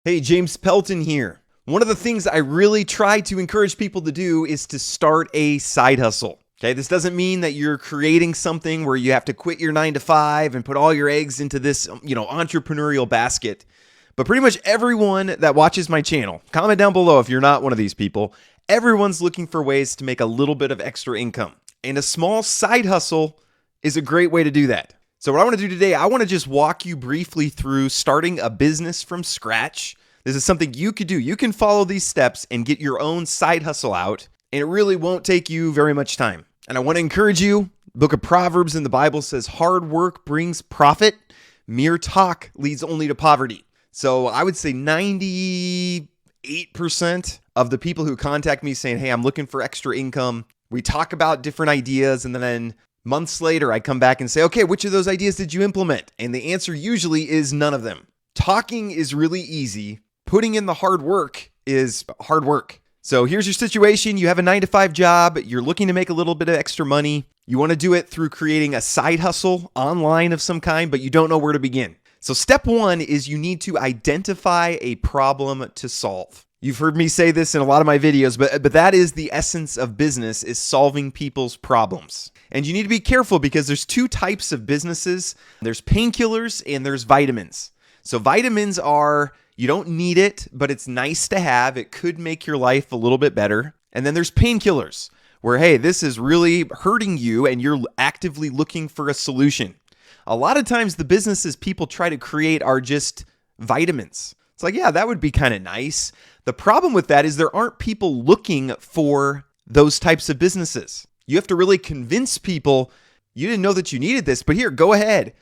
Hey, James Pelton here. One of the things I really try to encourage people to do is to start a side hustle. Okay, this doesn't mean that you're creating something where you have to quit your 9 to 5 and put all your eggs into this, entrepreneurial basket. But pretty much everyone that watches my channel, comment down below if you're not one of these people, everyone's looking for ways to make a little bit of extra income. And a small side hustle is a great way to do that. So what I want to do today, I want to just walk you briefly through starting a business from scratch. This is something you could do. You can follow these steps and get your own side hustle out, and it really won't take you very much time. And I want to encourage you, Book of Proverbs in the Bible says, hard work brings profit, mere talk leads only to poverty. So I would say 98% of the people who contact me saying, hey, I'm looking for extra income, we talk about different ideas, and then months later, I come back and say, okay, which of those ideas did you implement? And the answer usually is none of them. Talking is really easy. Putting in the hard work is hard work. So here's your situation. You have a 9 to 5 job. You're looking to make a little bit of extra money. You want to do it through creating a side hustle online of some kind, but you don't know where to begin. So step one is you need to identify a problem to solve. You've heard me say this in a lot of my videos, but that is the essence of business, is solving people's problems. And you need to be careful because there's two types of businesses. There's painkillers and there's vitamins. So vitamins are, you don't need it, but it's nice to have. It could make your life a little bit better. And then there's painkillers where, hey, this is really hurting you and you're actively looking for a solution. A lot of times the businesses people try to create are just vitamins. It's like, yeah, that would be kind of nice. The problem with that is there aren't people looking for those types of businesses. You have to really convince people, you didn't know that you needed this, but here, go ahead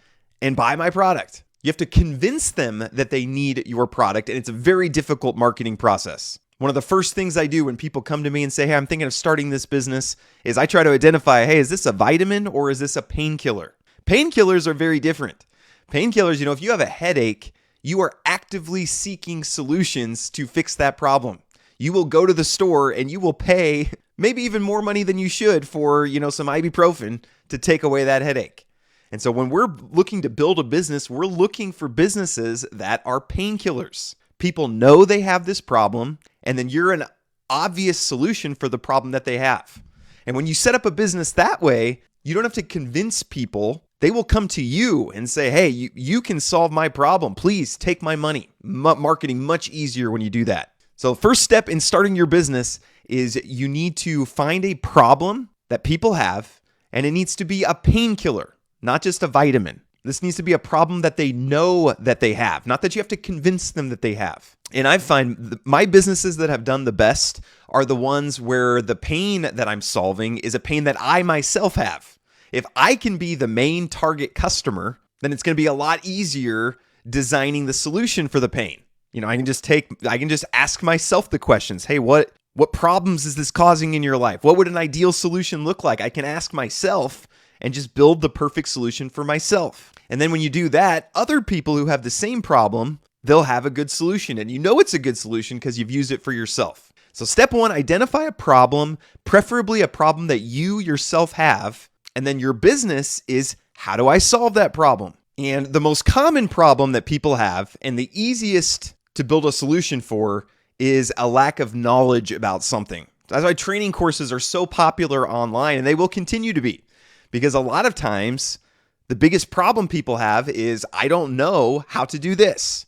and buy my product. You have to convince them that they need your product, and it's a very difficult marketing process. One of the first things I do when people come to me and say, hey, I'm thinking of starting this business, is I try to identify, hey, is this a vitamin or is this a painkiller? Painkillers are very different. Painkillers, if you have a headache, you are actively seeking solutions to fix that problem. You will go to the store and you will pay maybe even more money than you should for, some ibuprofen to take away that headache. And so when we're looking to build a business, we're looking for businesses that are painkillers. People know they have this problem, and then you're an obvious solution for the problem that they have. And when you set up a business that way, you don't have to convince people. They will come to you and say, hey, you can solve my problem. Please take my money. Marketing much easier when you do that. So first step in starting your business is you need to find a problem that people have, and it needs to be a painkiller, not just a vitamin. This needs to be a problem that they know that they have, not that you have to convince them that they have. And I find my businesses that have done the best are the ones where the pain that I'm solving is a pain that I myself have. If I can be the main target customer, then it's going to be a lot easier designing the solution for the pain. I can just ask myself the questions. Hey, what problems is this causing in your life? What would an ideal solution look like? I can ask myself and just build the perfect solution for myself. And then when you do that, other people who have the same problem, they'll have a good solution. And it's a good solution because you've used it for yourself. So step one, identify a problem, preferably a problem that you yourself have. And then your business is, how do I solve that problem? And the most common problem that people have, and the easiest to build a solution for, is a lack of knowledge about something. That's why training courses are so popular online, and they will continue to be. Because a lot of times, the biggest problem people have is, I don't know how to do this.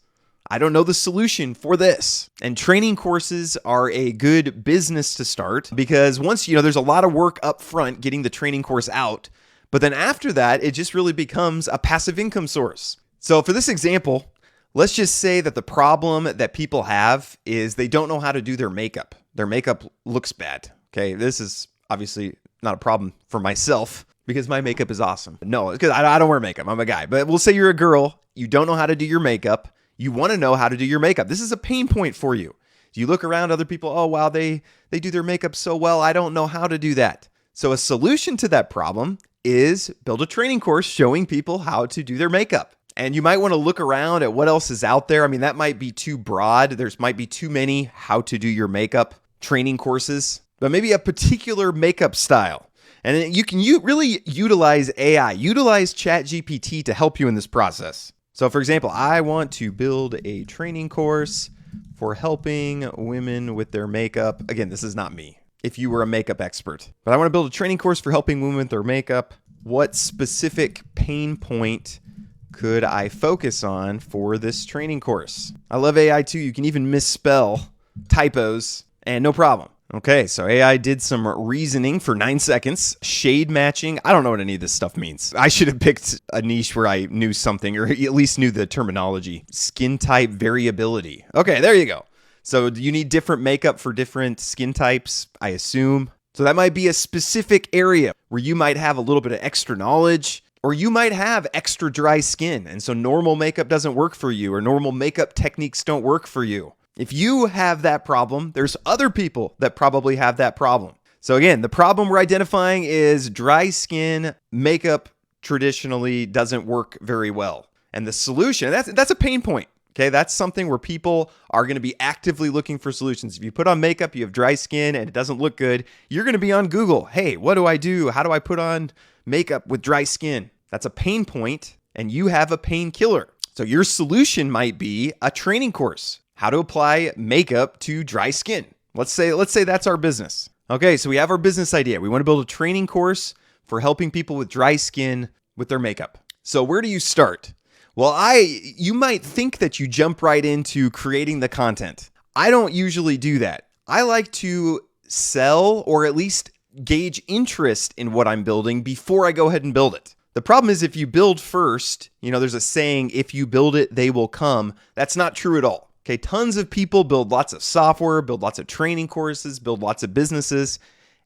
I don't know the solution for this. And training courses are a good business to start because once, there's a lot of work up front getting the training course out. But then after that, it just really becomes a passive income source. So for this example, let's just say that the problem that people have is they don't know how to do their makeup. Their makeup looks bad. Okay, this is obviously not a problem for myself because my makeup is awesome. No, because I don't wear makeup. I'm a guy. But we'll say you're a girl. You don't know how to do your makeup. You want to know how to do your makeup. This is a pain point for you. You look around other people, oh, wow, they do their makeup so well. I don't know how to do that. So a solution to that problem is build a training course showing people how to do their makeup. And you might want to look around at what else is out there. I mean, that might be too broad. Might be too many how to do your makeup training courses, but maybe a particular makeup style. And you can really utilize AI, utilize ChatGPT to help you in this process. So for example, I want to build a training course for helping women with their makeup. Again, this is not me. If you were a makeup expert, but I want to build a training course for helping women with their makeup. What specific pain point could I focus on for this training course? I love AI too. You can even misspell typos and no problem. Okay, so AI did some reasoning for 9 seconds. Shade matching. I don't know what any of this stuff means. I should have picked a niche where I knew something, or at least knew the terminology. Skin type variability. Okay, there you go. So do you need different makeup for different skin types, I assume? So that might be a specific area where you might have a little bit of extra knowledge, or you might have extra dry skin. And so normal makeup doesn't work for you, or normal makeup techniques don't work for you. If you have that problem, there's other people that probably have that problem. So again, the problem we're identifying is dry skin makeup traditionally doesn't work very well. And the solution, that's a pain point. Okay, that's something where people are going to be actively looking for solutions. If you put on makeup, you have dry skin, and it doesn't look good, you're going to be on Google. Hey, what do I do? How do I put on makeup with dry skin? That's a pain point, and you have a painkiller. So your solution might be a training course. How to apply makeup to dry skin. Let's say that's our business. Okay, so we have our business idea. We want to build a training course for helping people with dry skin with their makeup. So where do you start? Well, you might think that you jump right into creating the content. I don't usually do that. I like to sell, or at least gauge interest in what I'm building before I go ahead and build it. The problem is if you build first, there's a saying, if you build it, they will come. That's not true at all. Okay, tons of people build lots of software, build lots of training courses, build lots of businesses,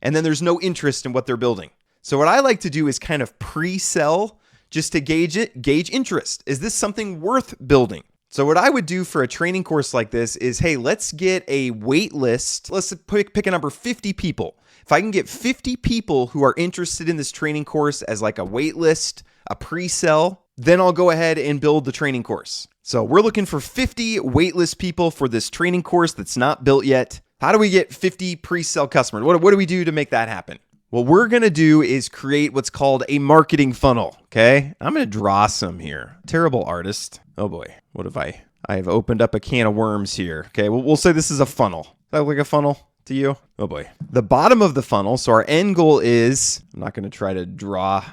and then there's no interest in what they're building. So what I like to do is kind of pre-sell, just to gauge interest. Is this something worth building? So what I would do for a training course like this is, hey, let's get a wait list. Let's pick a number, 50 people. If I can get 50 people who are interested in this training course as like a wait list, a pre-sell, then I'll go ahead and build the training course. So we're looking for 50 waitlist people for this training course that's not built yet. How do we get 50 pre-sell customers? What do we do to make that happen? What we're going to do is create what's called a marketing funnel, okay? I'm going to draw some here. Terrible artist. Oh boy, what have I've opened up a can of worms here. Okay, we'll say this is a funnel. Does that look like a funnel to you? Oh boy. The bottom of the funnel, so our end goal is, I'm not going to try to draw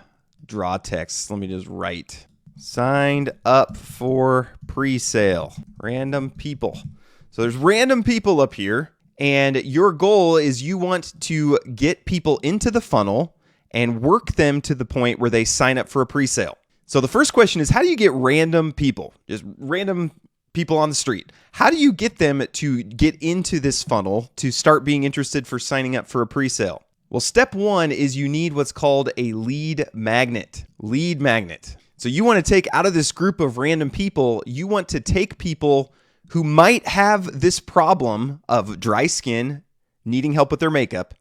text. Let me just write. Signed up for pre-sale. Random people. So there's random people up here. And your goal is you want to get people into the funnel and work them to the point where they sign up for a pre-sale. So the first question is, how do you get random people, just random people on the street? How do you get them to get into this funnel to start being interested for signing up for a pre-sale? Well, step one is you need what's called a lead magnet. Lead magnet. So you want to take out of this group of random people, you want to take people who might have this problem of dry skin, needing help with their makeup.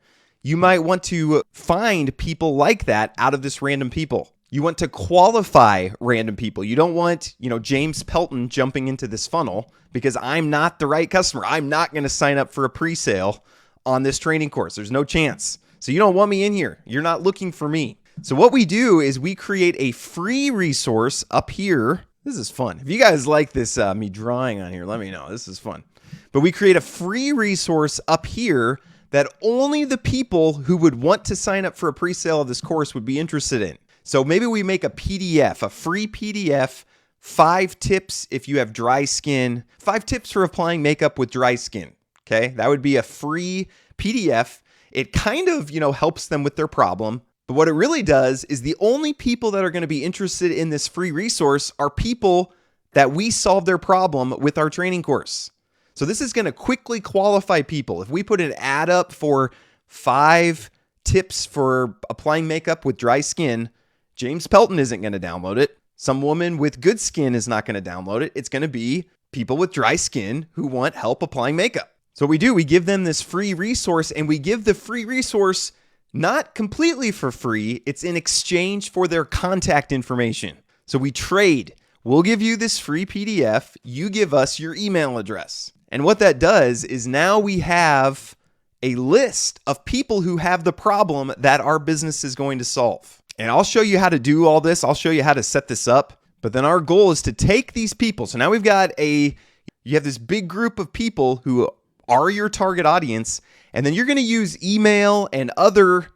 You might want to find people like that out of this random people. You want to qualify random people. You don't want, James Pelton jumping into this funnel because I'm not the right customer. I'm not going to sign up for a pre-sale on this training course. There's no chance. So you don't want me in here. You're not looking for me. So what we do is we create a free resource up here. This is fun. If you guys like this, me drawing on here, let me know. This is fun. But we create a free resource up here that only the people who would want to sign up for a pre-sale of this course would be interested in. So maybe we make a PDF, a free PDF, 5 tips if you have dry skin, 5 tips for applying makeup with dry skin. Okay, that would be a free PDF. It kind of, helps them with their problem. But what it really does is the only people that are going to be interested in this free resource are people that we solve their problem with our training course. So this is going to quickly qualify people. If we put an ad up for 5 tips for applying makeup with dry skin, James Pelton isn't going to download it. Some woman with good skin is not going to download it. It's going to be people with dry skin who want help applying makeup. So what we do, we give them this free resource, and we give the free resource not completely for free. It's in exchange for their contact information. So we trade. We'll give you this free PDF. You give us your email address. And what that does is now we have a list of people who have the problem that our business is going to solve. And I'll show you how to do all this. I'll show you how to set this up. But then our goal is to take these people. So now we've got You have this big group of people who are your target audience, and then you're going to use email and other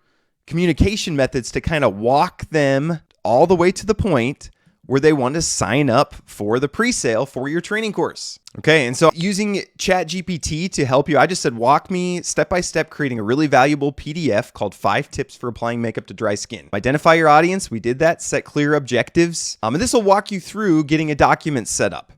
communication methods to kind of walk them all the way to the point where they want to sign up for the pre-sale for your training course. Okay, and so using ChatGPT to help you, I just said, walk me step by step creating a really valuable PDF called 5 Tips for Applying Makeup to Dry Skin. Identify your audience. We did that. Set clear objectives. And this will walk you through getting a document set up.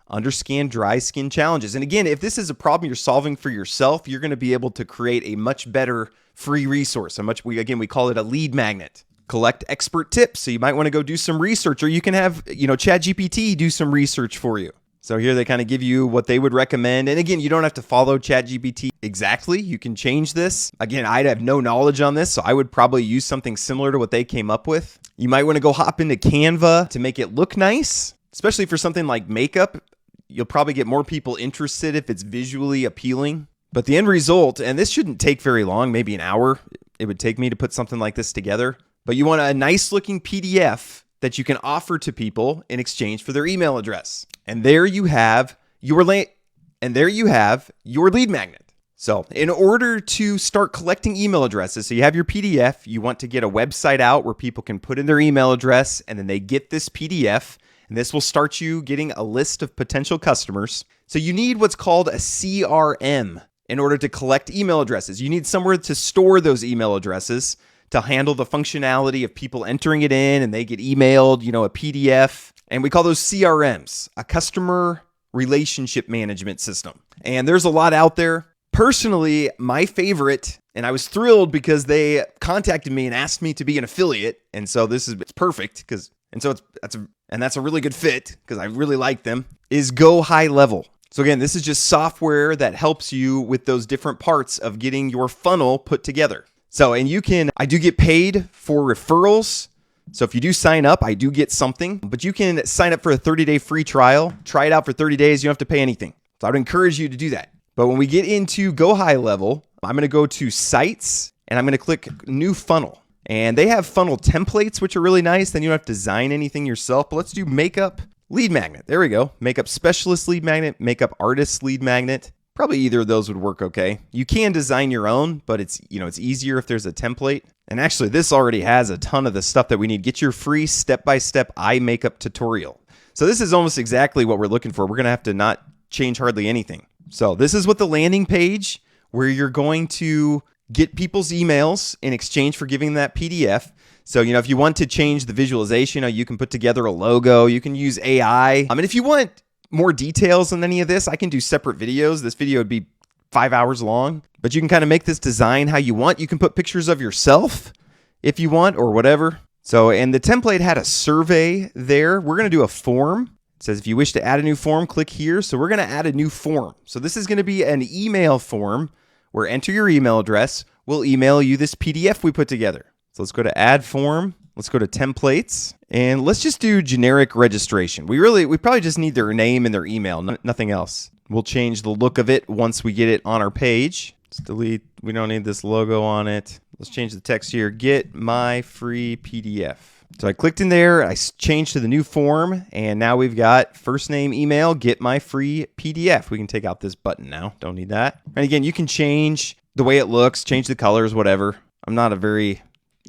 Understand dry skin challenges. And again, if this is a problem you're solving for yourself, you're going to be able to create a much better free resource. We call it a lead magnet. Collect expert tips. So you might want to go do some research, or you can have, ChatGPT do some research for you. So here they kind of give you what they would recommend. And again, you don't have to follow ChatGPT exactly. You can change this. Again, I have no knowledge on this, so I would probably use something similar to what they came up with. You might want to go hop into Canva to make it look nice, especially for something like makeup. You'll probably get more people interested if it's visually appealing. But the end result, and this shouldn't take very long, maybe an hour, it would take me to put something like this together. But you want a nice looking PDF that you can offer to people in exchange for their email address. And there you have your lead magnet. So in order to start collecting email addresses, so you have your PDF, you want to get a website out where people can put in their email address and then they get this PDF. And this will start you getting a list of potential customers. So you need what's called a CRM in order to collect email addresses. You need somewhere to store those email addresses to handle the functionality of people entering it in and they get emailed, a PDF. And we call those CRMs, a customer relationship management system. And there's a lot out there. Personally, my favorite, and I was thrilled because they contacted me and asked me to be an affiliate. And so it's perfect that's a really good fit because I really like them, is GoHighLevel. So again, this is just software that helps you with those different parts of getting your funnel put together. So, I do get paid for referrals. So if you do sign up, I do get something, but you can sign up for a 30-day free trial, try it out for 30 days. You don't have to pay anything. So I would encourage you to do that. But when we get into GoHighLevel, I'm going to go to sites and I'm going to click new funnel. And they have funnel templates, which are really nice. Then you don't have to design anything yourself. But let's do makeup lead magnet. There we go. Makeup specialist lead magnet, makeup artist lead magnet. Probably either of those would work okay. You can design your own, but it's easier if there's a template. And actually, this already has a ton of the stuff that we need. Get your free step-by-step eye makeup tutorial. So this is almost exactly what we're looking for. We're going to have to not change hardly anything. So this is what the landing page where you're going to get people's emails in exchange for giving that PDF. So, if you want to change the visualization, you can put together a logo. You can use AI. And if you want more details on any of this, I can do separate videos. This video would be 5 hours long, but you can kind of make this design how you want. You can put pictures of yourself if you want or whatever. So, and the template had a survey there. We're going to do a form. It says, if you wish to add a new form, click here. So we're going to add a new form. So this is going to be an email form where enter your email address. We'll email you this PDF we put together. So let's go to add form. Let's go to templates and let's just do generic registration. We probably just need their name and their email, nothing else. We'll change the look of it once we get it on our page. Let's delete. We don't need this logo on it. Let's change the text here. Get my free PDF. So I clicked in there, I changed to the new form, and now we've got first name, email, get my free PDF. We can take out this button now. Don't need that. And again, you can change the way it looks, change the colors, whatever. I'm not a very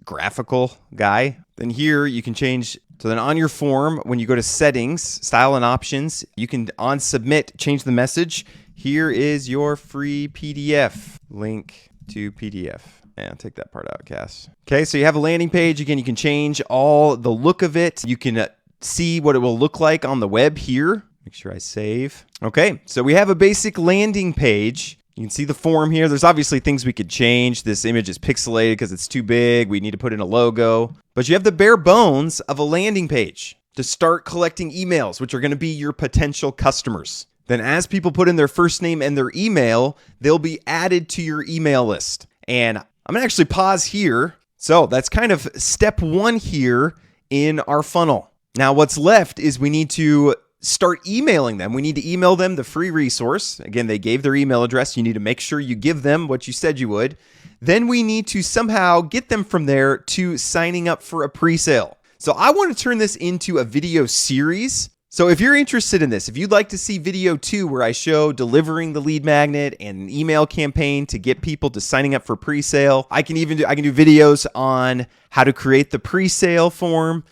graphical guy. Then here you can change. So then on your form, when you go to settings, style and options, you can on submit, change the message. Here is your free PDF. Link to PDF. Yeah, take that part out, Cass. Okay, so you have a landing page. Again, you can change all the look of it. You can see what it will look like on the web here. Make sure I save. Okay, so we have a basic landing page. You can see the form here. There's obviously things we could change. This image is pixelated because it's too big. We need to put in a logo. But you have the bare bones of a landing page to start collecting emails, which are going to be your potential customers. Then as people put in their first name and their email, they'll be added to your email list. And I'm going to actually pause here. So that's kind of step one here in our funnel. Now what's left is we need to start emailing them. We need to email them the free resource. Again, they gave their email address. You need to make sure you give them what you said you would. Then we need to somehow get them from there to signing up for a pre-sale. So I want to turn this into a video series. So if you're interested in this, if you'd like to see video 2 where I show delivering the lead magnet and an email campaign to get people to signing up for pre-sale, I can do videos on how to create the pre-sale form.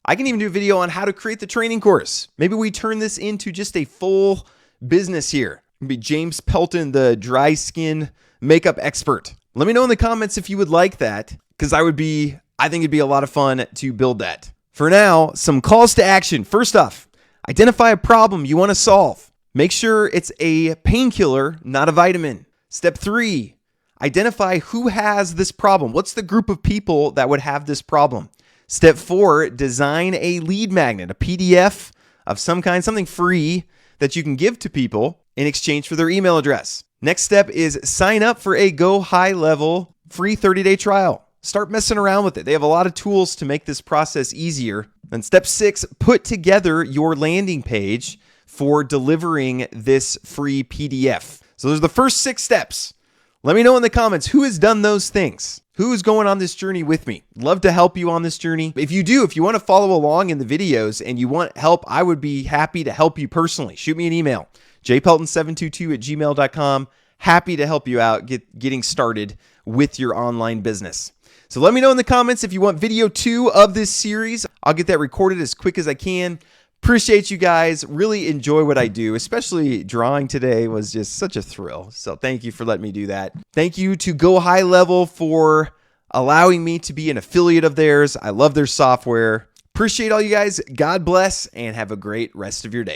I can even do a video on how to create the training course. Maybe we turn this into just a full business here. It'd be James Pelton, the dry skin makeup expert. Let me know in the comments if you would like that, because I think it'd be a lot of fun to build that. For now, some calls to action. First off, identify a problem you want to solve. Make sure it's a painkiller, not a vitamin. Step 3, identify who has this problem. What's the group of people that would have this problem? Step 4, design a lead magnet, a PDF of some kind, something free that you can give to people in exchange for their email address. Next step is sign up for a GoHighLevel free 30-day trial. Start messing around with it. They have a lot of tools to make this process easier. And step 6, put together your landing page for delivering this free PDF. So those are the first 6 steps. Let me know in the comments who has done those things. Who's going on this journey with me? Love to help you on this journey. If you want to follow along in the videos and you want help, I would be happy to help you personally. Shoot me an email, jpelton722@gmail.com. Happy to help you out getting started with your online business. So let me know in the comments if you want video 2 of this series. I'll get that recorded as quick as I can. Appreciate you guys. Really enjoy what I do, especially drawing today was just such a thrill. So thank you for letting me do that. Thank you to GoHighLevel for allowing me to be an affiliate of theirs. I love their software. Appreciate all you guys. God bless and have a great rest of your day.